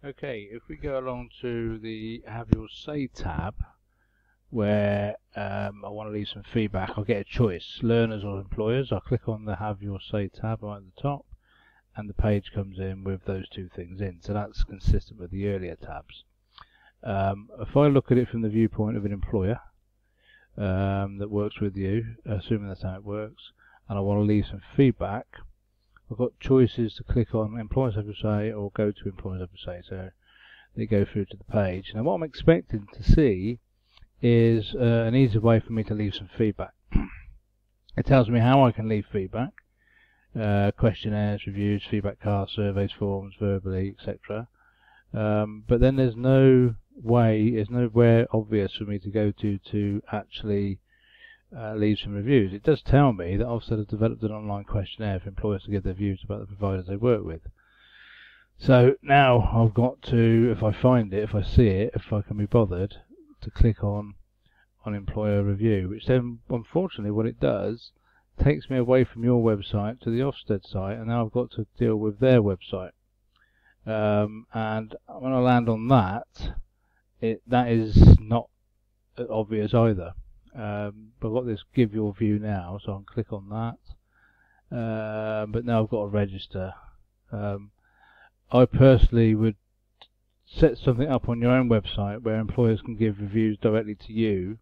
Okay, if we go along to the Have Your Say tab, where I want to leave some feedback, I'll get a choice, learners or employers. I'll click on the Have Your Say tab right at the top, and the page comes in with those two things in. So that's consistent with the earlier tabs. If I look at it from the viewpoint of an employer that works with you, assuming that's how it works, and I want to leave some feedback, I've got choices to click on Employers Have Your Say or go to Employers Have Your Say, so they go through to the page. Now what I'm expecting to see is an easy way for me to leave some feedback. It tells me how I can leave feedback, questionnaires, reviews, feedback cards, surveys, forms, verbally, etc. But then there's nowhere obvious for me to go to actually leave some reviews. It does tell me that Ofsted has developed an online questionnaire for employers to give their views about the providers they work with. So now I've got to, if I find it, if I see it, if I can be bothered, to click on employer review, which then unfortunately what it does takes me away from your website to the Ofsted site, and now I've got to deal with their website. And when I land on that, that is not obvious either. But I've got this give your view now, so I can click on that. But now I've got to register. I personally would set something up on your own website where employers can give reviews directly to you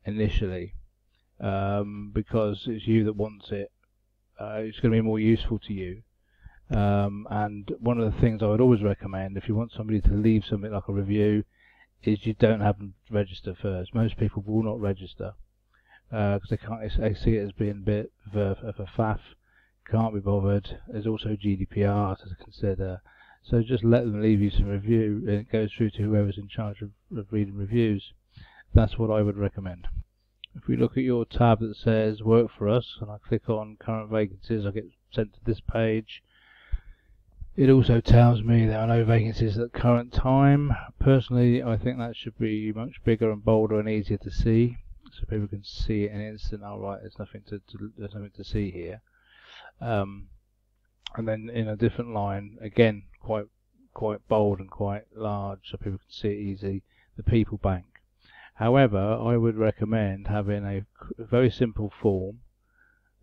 initially, because it's you that wants it. It's going to be more useful to you. And one of the things I would always recommend, if you want somebody to leave something like a review, is you don't have them register first. Most people will not register because they see it as being a bit of a faff, can't be bothered. There's also GDPR to consider, so just let them leave you some review, and it goes through to whoever's in charge of reading reviews. That's what I would recommend. If we look at your tab that says Work for Us, and I click on Current Vacancies, I get sent to this page. It also tells me there are no vacancies at the current time. Personally, I think that should be much bigger and bolder and easier to see, so people can see it in an instant. All right, there's nothing to see here. And then in a different line, again, quite bold and quite large, so people can see it easily. The People Bank. However, I would recommend having a very simple form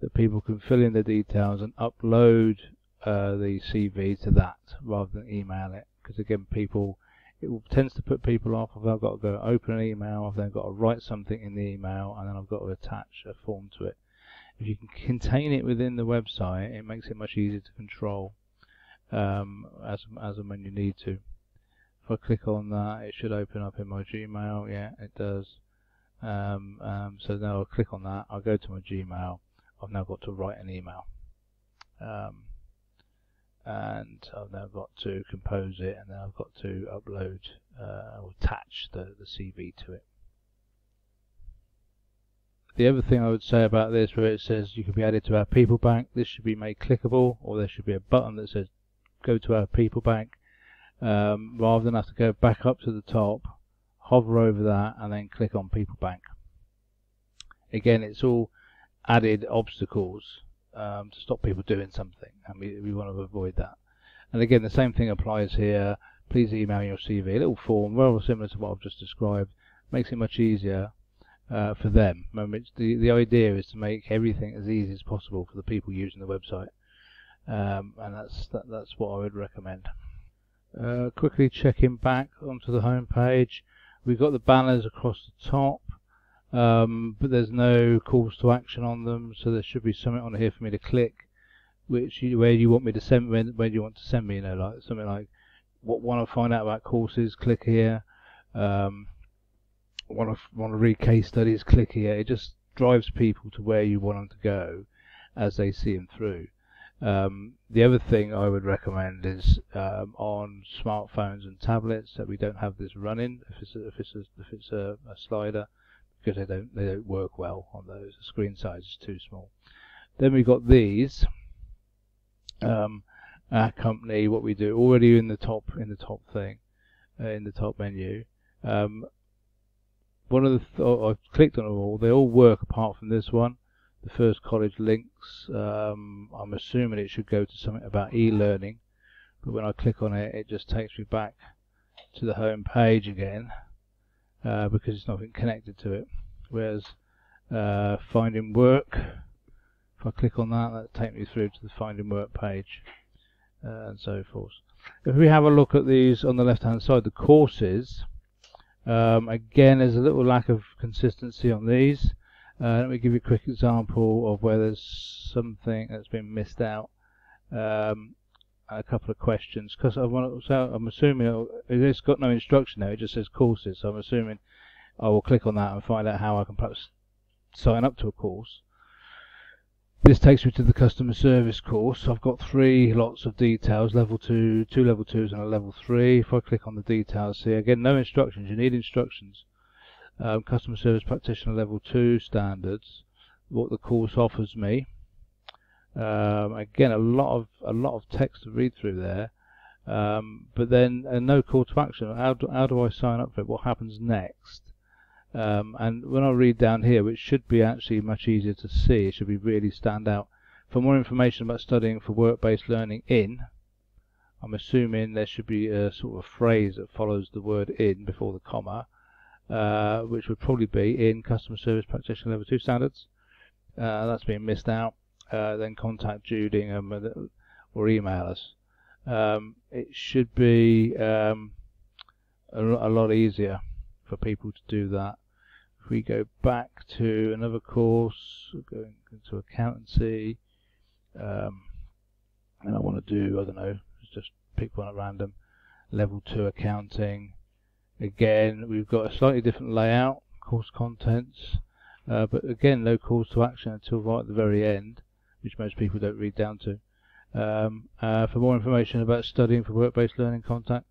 that people can fill in their details and upload the CV to that rather than email it, because again it tends to put people off. If I've got to go open an email, I've then got to write something in the email, and then I've got to attach a form to it. If you can contain it within the website, it makes it much easier to control as and when you need to. If I click on that, it should open up in my Gmail. Yeah, it does. So now I'll click on that, I'll go to my Gmail. I've now got to write an email. And I've now got to compose it, and then I've got to upload or attach the CV to it. The other thing I would say about this, where it says you can be added to our People Bank, this should be made clickable, or there should be a button that says go to our People Bank, rather than have to go back up to the top, hover over that, and then click on People Bank. Again, it's all added obstacles to stop people doing something, and we want to avoid that. And again, the same thing applies here. Please email your CV. A little form, very similar to what I've just described, makes it much easier for them. Remember, the idea is to make everything as easy as possible for the people using the website, and that's what I would recommend. Quickly checking back onto the home page, we've got the banners across the top. But there's no calls to action on them, so there should be something on here for me to click, where you want me to send, where do you want to send me, like something like, what want to find out about courses, click here. Want to read case studies, click here. It just drives people to where you want them to go as they see them through. The other thing I would recommend is on smartphones and tablets that we don't have this running if it's a slider, because they don't work well on those. The screen size is too small. Then we've got these. Our company, what we do already in the top thing, in the top menu. One of the I've clicked on them all. They all work apart from this one. The First College links. I'm assuming it should go to something about e-learning, but when I click on it, it just takes me back to the home page again, because it's nothing connected to it. Whereas finding work, if I click on that, that takes me through to the finding work page, and so forth. If we have a look at these on the left hand side, the courses, again there's a little lack of consistency on these. Let me give you a quick example of where there's something that's been missed out. A couple of questions, because I'm assuming it's got no instruction there, it just says courses, so I'm assuming I will click on that and find out how I can perhaps sign up to a course. This takes me to the customer service course. I've got 3 lots of details, level 2, 2 level 2s and a level 3. If I click on the details here, again no instructions, you need instructions. Customer service practitioner level 2 standards, what the course offers me. Again a lot of text to read through there, but then no call to action. How do I sign up for it? What happens next? And when I read down here, which should be actually much easier to see, it should be really stand out. For more information about studying for work-based learning in, I'm assuming there should be a sort of phrase that follows the word in before the comma, which would probably be in customer service practitioner level 2 standards. That's being missed out. Then contact Judingham or email us. It should be a lot easier for people to do that. If we go back to another course, going into accountancy, and I want to do, I don't know, just pick one at random, level 2 accounting. Again, we've got a slightly different layout, course contents, but again, no calls to action until right at the very end, which most people don't read down to. For more information about studying for work-based learning, contact.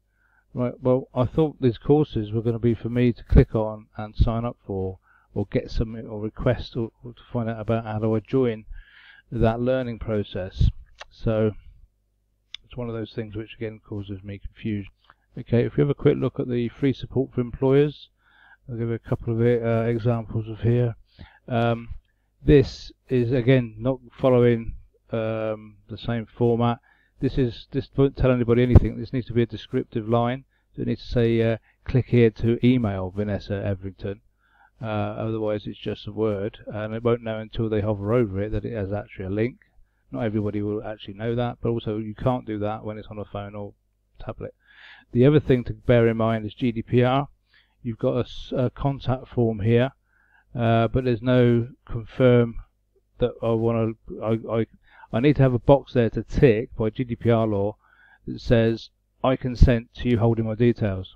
Right, well, I thought these courses were going to be for me to click on and sign up for, or get something, or request, or to find out about how do I join that learning process. So it's one of those things which again causes me confusion. Okay, if we have a quick look at the free support for employers, I'll give you a couple of examples of here. This is again not following the same format. This won't tell anybody anything. This needs to be a descriptive line. So it needs to say click here to email Vanessa Everington. Otherwise it's just a word, and it won't know until they hover over it that it has actually a link. Not everybody will actually know that, but also you can't do that when it's on a phone or tablet. The other thing to bear in mind is GDPR. You've got a contact form here, but there's no confirm that I need to have a box there to tick by GDPR law that says I consent to you holding my details.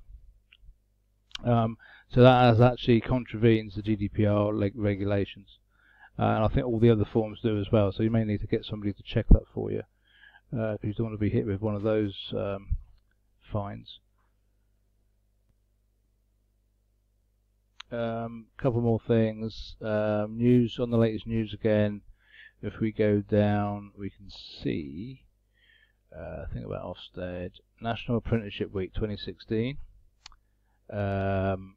So that actually contravenes the GDPR regulations, and I think all the other forms do as well. So you may need to get somebody to check that for you, because you don't want to be hit with one of those fines. Couple more things. News on the latest news again. If we go down, we can see thing about Ofsted, National Apprenticeship Week 2016, and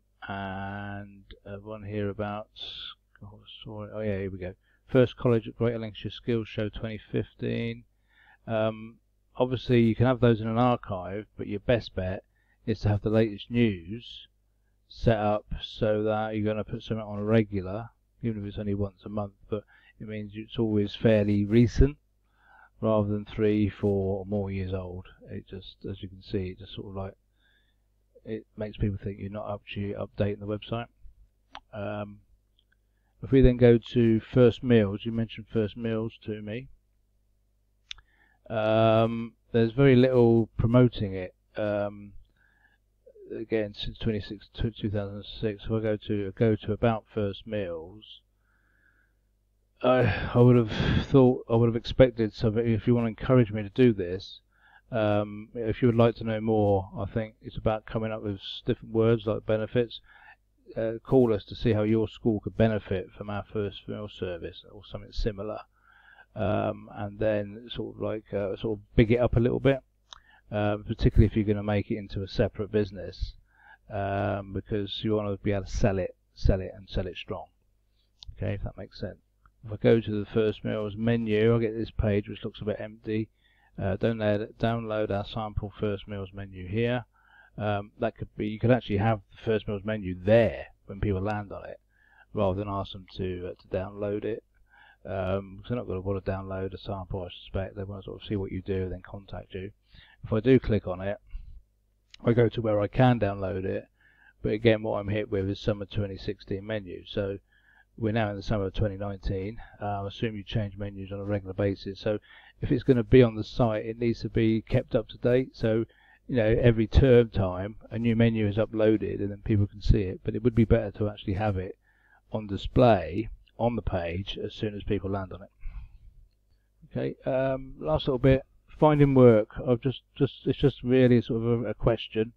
one here about, oh yeah, here we go. First College at Greater Lincolnshire Skills Show 2015. Obviously you can have those in an archive, but your best bet is to have the latest news set up so that you're going to put something on a regular, even if it's only once a month, but it means it's always fairly recent rather than 3, 4 or more years old. It just, as you can see, it just sort of like, it makes people think you're not actually updating the website. If we then go to First Meals, you mentioned First Meals to me. There's very little promoting it. Again, since 2006. If I go to about First Meals, I would have expected something. If you want to encourage me to do this, if you would like to know more, I think it's about coming up with different words like benefits. Call us to see how your school could benefit from our First Meal service or something similar, and then sort of like sort of big it up a little bit, particularly if you're going to make it into a separate business, because you want to be able to sell it and sell it strong. Okay, if that makes sense. If I go to the First Meals menu, I get this page which looks a bit empty. download our sample first meals menu here. That could be, you could actually have the first meals menu there when people land on it, rather than ask them to download it. Because they're not going to want to download a sample, I suspect. They want to sort of see what you do and then contact you. If I do click on it, I go to where I can download it, but again what I'm hit with is summer 2016 menu. So we're now in the summer of 2019. I assume you change menus on a regular basis, so if it's going to be on the site, it needs to be kept up to date. So every term time a new menu is uploaded and then people can see it, but it would be better to actually have it on display on the page as soon as people land on it. Okay, last little bit, finding work. It's just really sort of a question.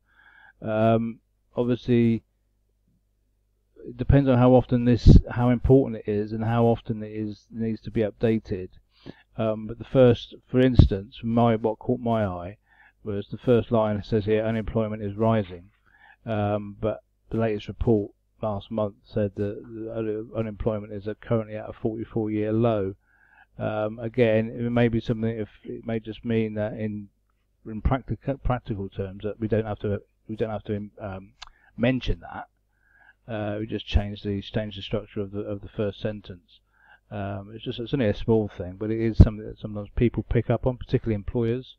Obviously it depends on how important it is and how often it needs to be updated. But the first, for instance, what caught my eye was the first line. It says here unemployment is rising, but the latest report last month said that unemployment is currently at a 44-year low. Again, it may be something. It may just mean that in practical terms that we don't have to mention that. We just change the structure of the first sentence. It's only a small thing, but it is something that sometimes people pick up on, particularly employers.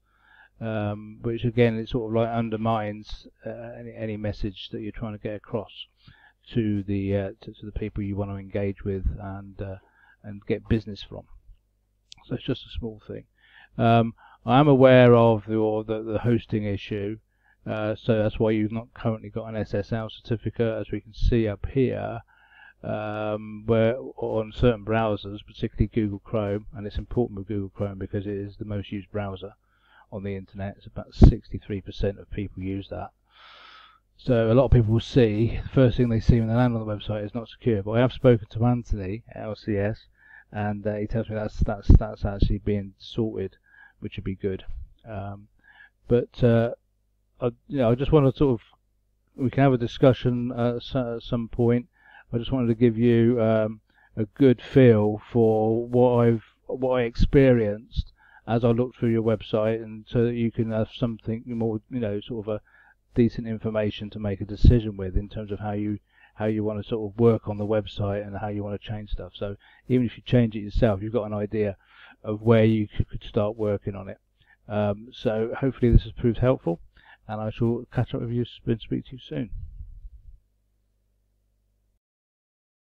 Which again, it sort of like undermines any message that you're trying to get across to the people you want to engage with and get business from. So it's just a small thing. I am aware of the hosting issue, so that's why you've not currently got an SSL certificate, as we can see up here, where on certain browsers, particularly Google Chrome, and it's important with Google Chrome because it is the most used browser on the internet. It's about 63% of people use that. So a lot of people will see, the first thing they see when they land on the website is not secure. But I have spoken to Anthony at LCS, and he tells me that's actually being sorted, which would be good. I just want to sort of, we can have a discussion at some point. I just wanted to give you a good feel for what I experienced as I looked through your website, and so that you can have something more, sort of a decent information to make a decision with in terms of how you want to sort of work on the website and how you want to change stuff. So even if you change it yourself, you've got an idea of where you could start working on it. So hopefully this has proved helpful, and I shall catch up with you and speak to you soon.